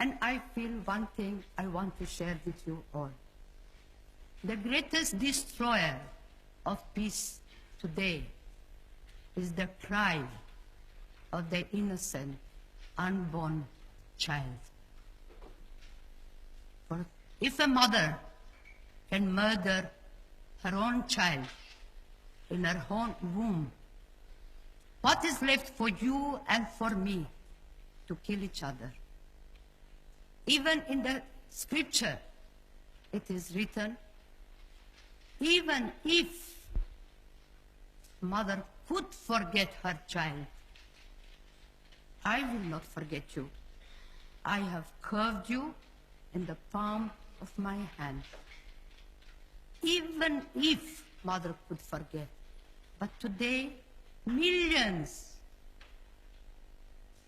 And I feel one thing I want to share with you all. The greatest destroyer of peace today is the cry of the innocent, unborn child. For if a mother can murder her own child in her own womb, what is left for you and for me to kill each other? Even in the scripture, it is written, even if mother could forget her child, I will not forget you. I have curved you in the palm of my hand. Even if mother could forget. But today, millions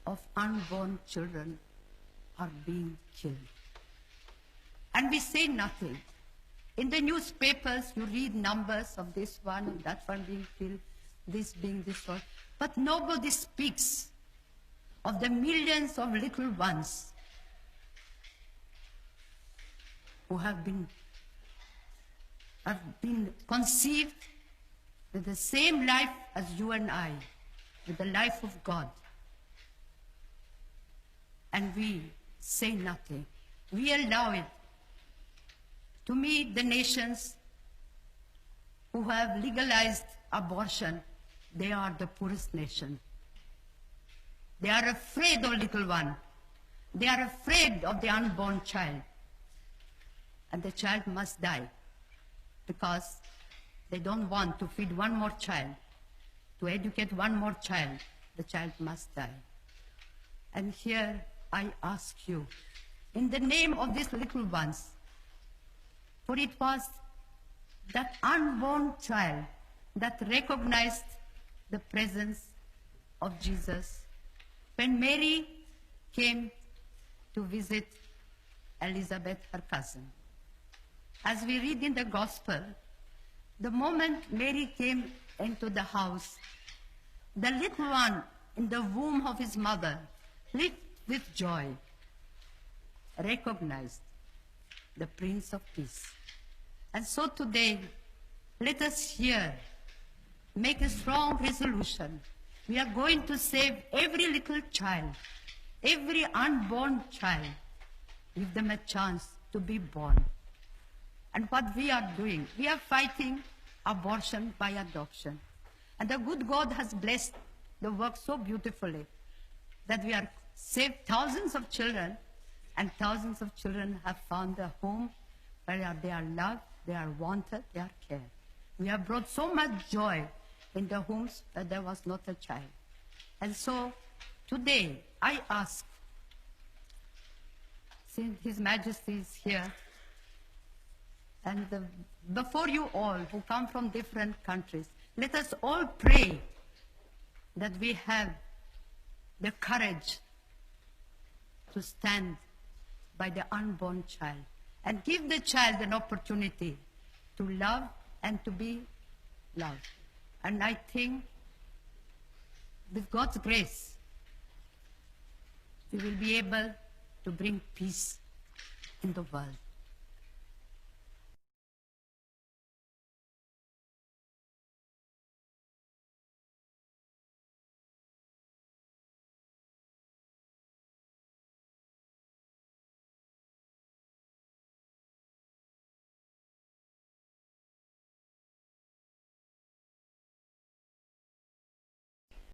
of unborn children are being killed. And we say nothing. In the newspapers, you read numbers of this one and that one being killed, this being this one. But nobody speaks of the millions of little ones who have been conceived with the same life as you and I, with the life of God. And we say nothing. We allow it. To me, the nations who have legalized abortion, they are the poorest nation. They are afraid of little one. They are afraid of the unborn child. And the child must die because they don't want to feed one more child, to educate one more child. The child must die. And here I ask you, in the name of these little ones, for it was that unborn child that recognized the presence of Jesus when Mary came to visit Elizabeth, her cousin. As we read in the gospel, the moment Mary came into the house, the little one in the womb of his mother leaped with joy, recognized the Prince of Peace. And so today, let us here make a strong resolution. We are going to save every little child, every unborn child, give them a chance to be born. And what we are doing, we are fighting abortion by adoption. And the good God has blessed the work so beautifully that we are saved thousands of children, and thousands of children have found a home where they are loved, they are wanted, they are cared. We have brought so much joy in the homes where there was not a child. And so today I ask, since His Majesty is here, and before you all who come from different countries, let us all pray that we have the courage to stand by the unborn child and give the child an opportunity to love and to be loved. And I think with God's grace, we will be able to bring peace in the world.